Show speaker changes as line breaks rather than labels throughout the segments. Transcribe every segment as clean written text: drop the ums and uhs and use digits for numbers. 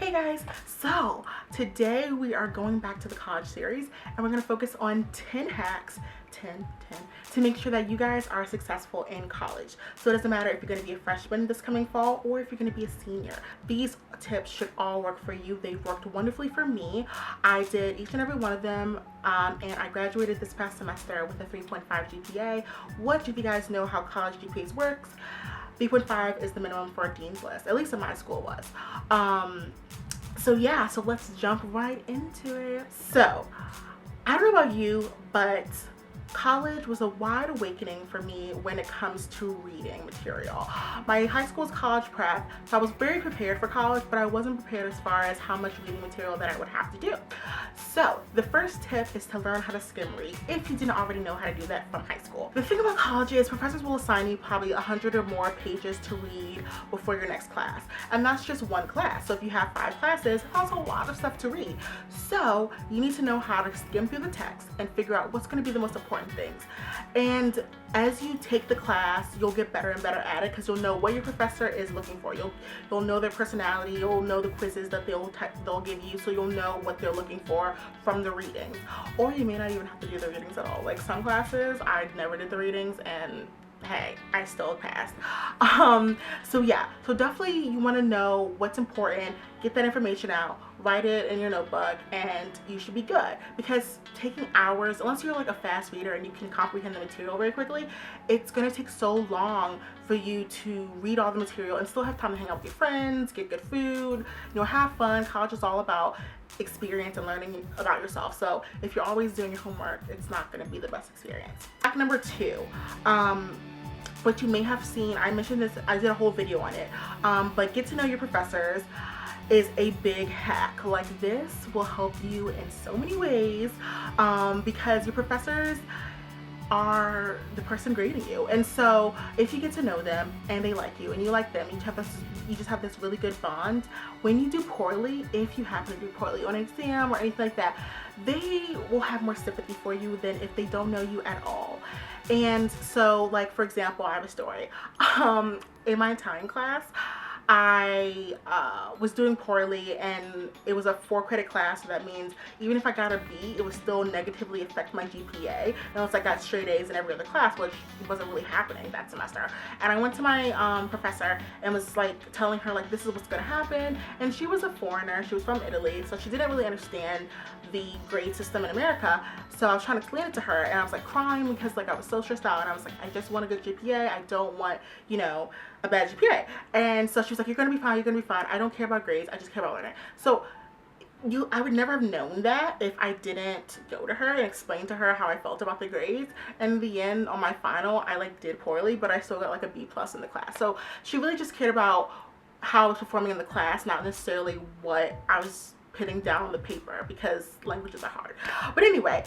Hey guys, so today we are going back to the college series and we're going to focus on 10 hacks, 10, to make sure that you guys are successful in college. So it doesn't matter if you're going to be a freshman this coming fall or if you're going to be a senior. These tips should all work for you. They've worked wonderfully for me. I did each and every one of them and I graduated this past semester with a 3.5 GPA. What, if you guys know how college GPAs works, 3.5 is the minimum for a dean's list, at least in my school was. So let's jump right into it. So I don't know about you, but college was a wide awakening for me when it comes to reading material. My high school's college prep, so I was very prepared for college, but I wasn't prepared as far as how much reading material that I would have to do. So the first tip is to learn how to skim read if you didn't already know how to do that from high school. The thing about college is professors will assign you probably 100 or more pages to read before your next class. And that's just one class. So if you have 5 classes, that's a lot of stuff to read. So you need to know how to skim through the text and figure out what's going to be the most important things. And as you take the class, you'll get better and better at it because you'll know what your professor is looking for. You'll know their personality, you'll know the quizzes that they'll give you, so you'll know what they're looking for from the readings. Or you may not even have to do the readings at all. Like some classes, I never did the readings and hey, I still passed. So definitely you want to know what's important, get that information out, write it in your notebook, and you should be good. Because taking hours, unless you're like a fast reader and you can comprehend the material very quickly, it's going to take so long for you to read all the material and still have time to hang out with your friends, get good food, have fun. College is all about experience and learning about yourself. So if you're always doing your homework, it's not going to be the best experience. Hack number 2. What you may have seen, I mentioned this, I did a whole video on it, but get to know your professors is a big hack. Like this will help you in so many ways because your professors are the person grading you. And so if you get to know them and they like you and you like them, you just have this really good bond. When you do poorly, if you happen to do poorly on an exam or anything like that, they will have more sympathy for you than if they don't know you at all. And so, like, for example, I have a story. In my Italian class, I was doing poorly and it was a 4-credit class, so that means even if I got a B, it would still negatively affect my GPA unless I got straight A's in every other class, which wasn't really happening that semester. And I went to my professor and was like telling her like, this is what's gonna happen. And she was a foreigner, she was from Italy, so she didn't really understand the grade system in America. So I was trying to explain it to her and I was like crying because like I was so stressed out and I was like, I just want a good GPA, I don't want, a bad GPA. And so she was like, you're gonna be fine, I don't care about grades, I just care about learning. So I would never have known that if I didn't go to her and explain to her how I felt about the grades. And in the end, on my final, I did poorly, but I still got like a B+ in the class. So she really just cared about how I was performing in the class, not necessarily what I was putting down on the paper, because languages are hard. But anyway,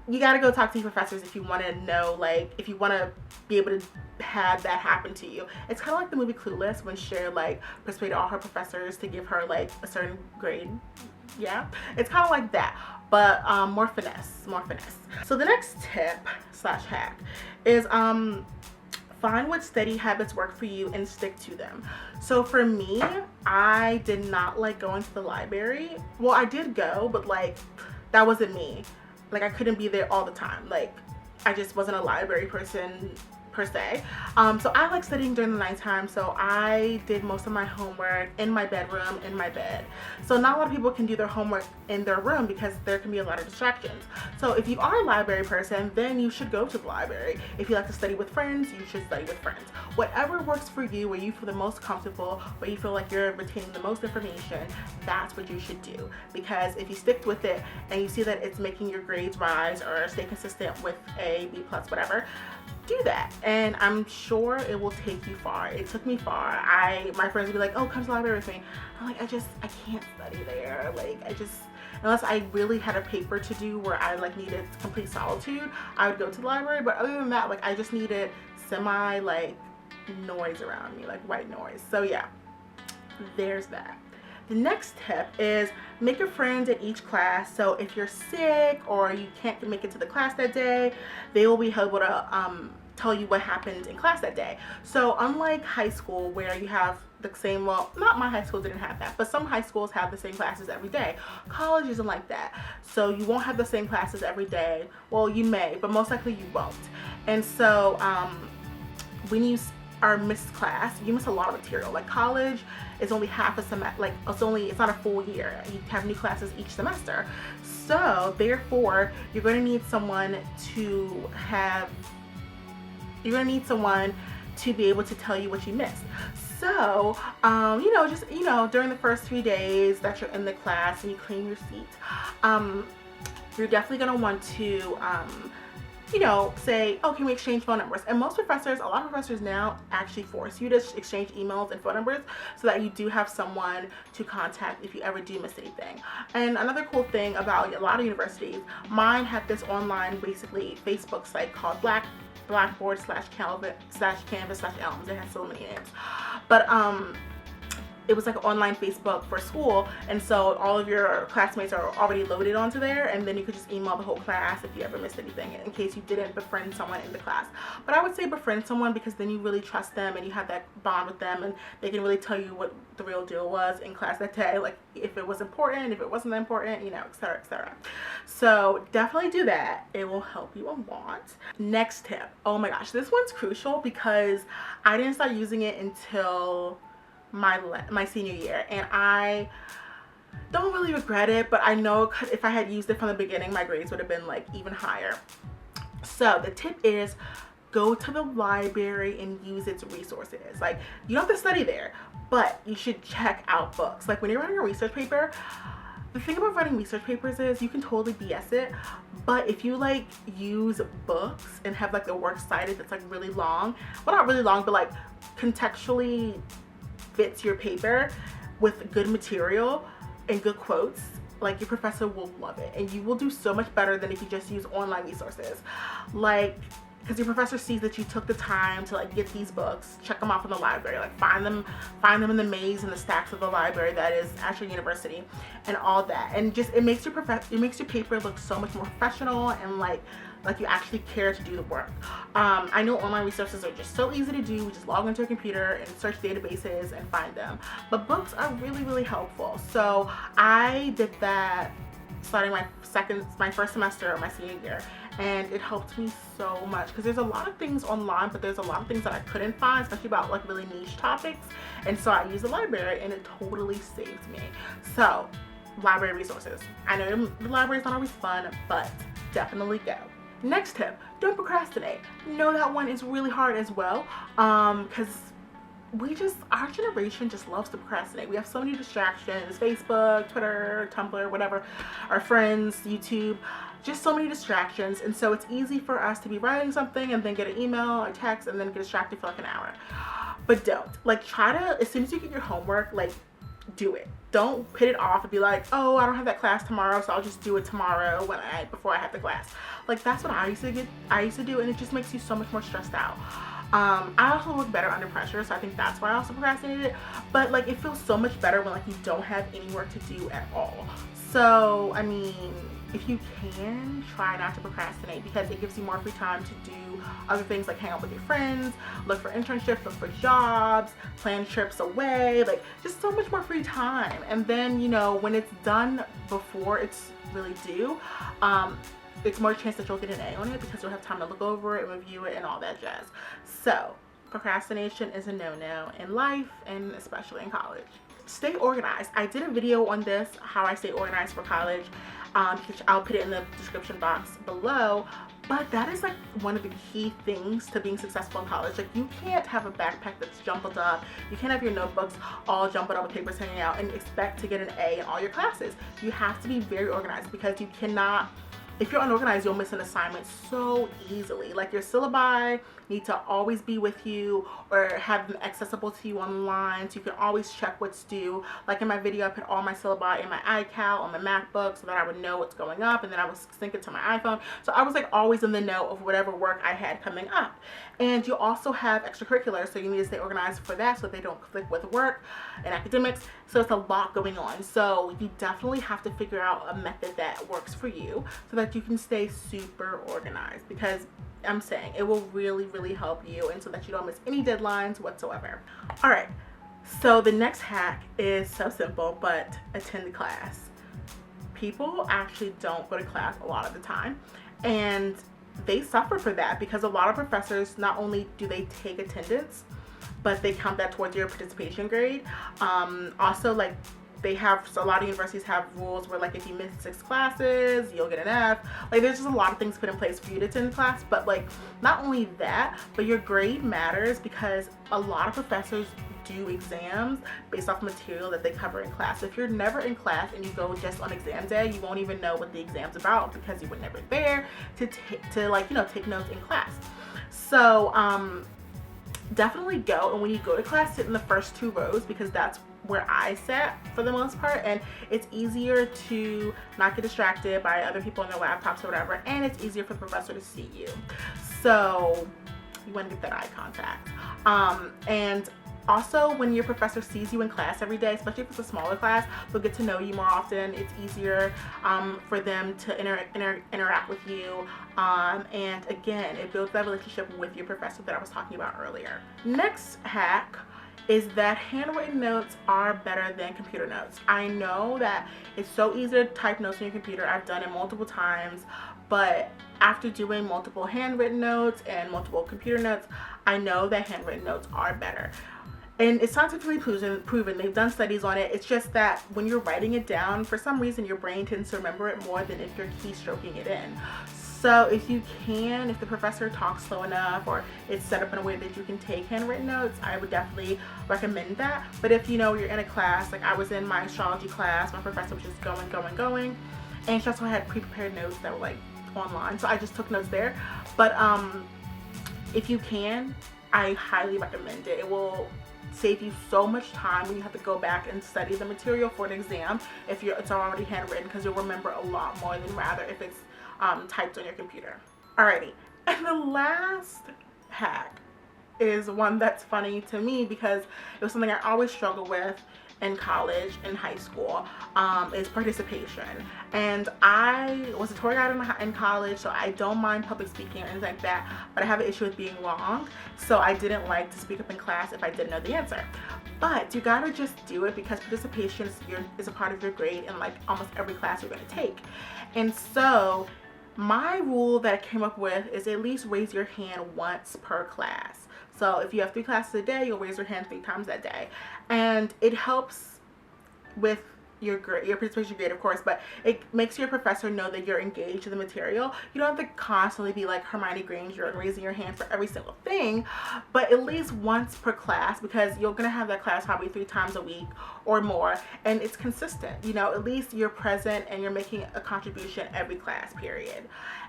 you gotta go talk to your professors if you want to know, if you want to be able to have that happen to you. It's kind of like the movie Clueless when Cher persuaded all her professors to give her a certain grade. Yeah, it's kind of like that, but more finesse. So the next tip / hack is find what steady habits work for you and stick to them. So for me, I did not like going to the library. Well, I did go, but that wasn't me. I couldn't be there all the time. I just wasn't a library person per se. So I like studying during the nighttime, so I did most of my homework in my bedroom, in my bed. So not a lot of people can do their homework in their room because there can be a lot of distractions. So if you are a library person, then you should go to the library. If you like to study with friends, you should study with friends. Whatever works for you, where you feel the most comfortable, where you feel like you're retaining the most information, that's what you should do. Because if you stick with it and you see that it's making your grades rise or stay consistent with a B+, whatever, do that, and I'm sure it will take you far. It took me far. My friends would be like, oh, come to the library with me. I'm like, I can't study there. Unless I really had a paper to do where I needed complete solitude, I would go to the library. But other than that, I just needed semi noise around me, white noise. So yeah, there's that. The next tip is make a friend at each class. So if you're sick or you can't make it to the class that day, they will be able to tell you what happened in class that day. So unlike high school where you have the same, well, not my high school didn't have that, but some high schools have the same classes every day. College isn't like that. So you won't have the same classes every day. Well, you may, but most likely you won't. And so when you are missed class, you miss a lot of material. Like college is only half a semester, like it's not a full year. You have new classes each semester. So therefore, you're going to need someone to be able to tell you what you missed. So, during the first 3 days that you're in the class and you clean your seat, you're definitely going to want to, say, oh, can we exchange phone numbers? And a lot of professors now actually force you to exchange emails and phone numbers so that you do have someone to contact if you ever do miss anything. And another cool thing about a lot of universities, mine had this online, basically, Facebook site called Blackboard/Canvas/Elms. It has so many names. But it was like an online Facebook for school, and so all of your classmates are already loaded onto there, and then you could just email the whole class if you ever missed anything in case you didn't befriend someone in the class. But I would say befriend someone because then you really trust them and you have that bond with them, and they can really tell you what the real deal was in class that day, like if it was important, if it wasn't important, etc., etc. So definitely do that. It will help you a lot. Next tip. Oh my gosh, this one's crucial because I didn't start using it until my senior year, and I don't really regret it, but I know if I had used it from the beginning, my grades would have been like even higher. So the tip is go to the library and use its resources. Like, you don't have to study there, but you should check out books. Like when you're writing a research paper, the thing about writing research papers is you can totally BS it, but if you like use books and have like the works cited that's like really long, well, not really long, but like contextually fits your paper with good material and good quotes, like your professor will love it, and you will do so much better than if you just use online resources. Like, because your professor sees that you took the time to like get these books, check them out from the library, like find them in the maze and the stacks of the library that is at your university, and all that, and just it makes your paper look so much more professional and like you actually care to do the work. I know online resources are just so easy to do. We just log into a computer and search databases and find them. But books are really, really helpful. So I did that starting my first semester of my senior year, and it helped me so much because there's a lot of things online, but there's a lot of things that I couldn't find, especially about like really niche topics. And so I used the library, and it totally saved me. So library resources. I know the library is not always fun, but definitely go. Next tip, don't procrastinate. No, that one is really hard as well, because our generation just loves to procrastinate. We have so many distractions: Facebook, Twitter, Tumblr, whatever, our friends, YouTube, just so many distractions. And so it's easy for us to be writing something and then get an email or text and then get distracted for like an hour. But don't. Like, try to, as soon as you get your homework, like, do it. Don't put it off and be like, oh, I don't have that class tomorrow, so I'll just do it tomorrow before I have the class. Like, that's what I used to do, and it just makes you so much more stressed out. I also work better under pressure, so I think that's why I also procrastinated. But like, it feels so much better when like you don't have any work to do at all. So I mean, if you can, try not to procrastinate, because it gives you more free time to do other things like hang out with your friends, look for internships, look for jobs, plan trips away, like just so much more free time. And then, when it's done before it's really due, it's more chance that you'll get an A on it because you'll have time to look over it, review it, and all that jazz. So procrastination is a no-no in life, and especially in college. Stay organized. I did a video on this, how I stay organized for college, which I'll put it in the description box below. But that is like one of the key things to being successful in college. Like, you can't have a backpack that's jumbled up. You can't have your notebooks all jumbled up with papers hanging out and expect to get an A in all your classes. You have to be very organized, because you cannot, if you're unorganized, you'll miss an assignment so easily. Like, your syllabi need to always be with you or have them accessible to you online, so you can always check what's due. Like in my video, I put all my syllabi in my iCal on my MacBook so that I would know what's going up, and then I would sync it to my iPhone. So I was like always in the know of whatever work I had coming up. And you also have extracurriculars, so you need to stay organized for that so they don't conflict with work and academics. So it's a lot going on. So you definitely have to figure out a method that works for you so that you can stay super organized, because I'm saying it will really, really help you, and so that you don't miss any deadlines whatsoever. All right, So the next hack is so simple, but attend class. People actually don't go to class a lot of the time, and they suffer for that because a lot of professors, not only do they take attendance, but they count that towards your participation grade. Also, like, they have, so a lot of universities have rules where, like, if you miss 6 classes, you'll get an F. Like, there's just a lot of things put in place for you to attend class. But, like, not only that, but your grade matters because a lot of professors do exams based off material that they cover in class. So if you're never in class and you go just on exam day, you won't even know what the exam's about because you were never there to like, you know, take notes in class. So definitely go, and when you go to class, sit in the first 2 rows because that's where I sat for the most part, and it's easier to not get distracted by other people on their laptops or whatever, and it's easier for the professor to see you. So you want to get that eye contact. And also, when your professor sees you in class every day, especially if it's a smaller class, they'll get to know you more often. It's easier for them to interact with you. And again, it builds that relationship with your professor that I was talking about earlier. Next hack is that handwritten notes are better than computer notes. I know that it's so easy to type notes on your computer. I've done it multiple times, but after doing multiple handwritten notes and multiple computer notes, I know that handwritten notes are better. And it's scientifically proven. They've done studies on it. It's just that when you're writing it down, for some reason your brain tends to remember it more than if you're keystroking it in. So if you can, if the professor talks slow enough or it's set up in a way that you can take handwritten notes, I would definitely recommend that. But if you know you're in a class, like I was in my astrology class, my professor was just going, and she also had pre-prepared notes that were like online, so I just took notes there. But if you can, I highly recommend it. It will save you so much time when you have to go back and study the material for an exam if it's already handwritten, because you'll remember a lot more than rather if it's typed on your computer. Alrighty, and the last hack is one that's funny to me because it was something I always struggled with in college and high school, is participation. And I was a tour guide in college, so I don't mind public speaking or anything like that, but I have an issue with being wrong, so I didn't like to speak up in class if I didn't know the answer. But you gotta just do it because participation is a part of your grade in like almost every class you're gonna take. And so my rule that I came up with is at least raise your hand once per class. So if you have 3 classes a day, you'll raise your hand 3 times that day. And it helps with your participation grade, of course, but it makes your professor know that you're engaged in the material. You don't have to constantly be like Hermione Granger and raising your hand for every single thing, but at least once per class, because you're gonna have that class probably 3 times a week or more, and it's consistent. You know, at least you're present and you're making a contribution every class period,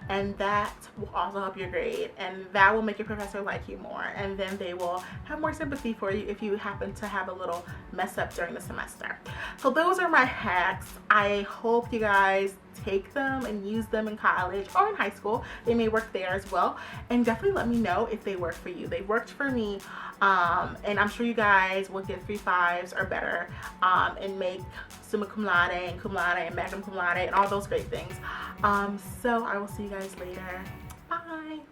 and that will also help your grade, and that will make your professor like you more, and then they will have more sympathy for you if you happen to have a little mess up during the semester. So those are my hacks. I hope you guys take them and use them in college or in high school. They may work there as well, and definitely let me know if they work for you. They worked for me, and I'm sure you guys will get 3 5s or better, and make summa cum laude and magna cum laude and all those great things. So I will see you guys later. Bye.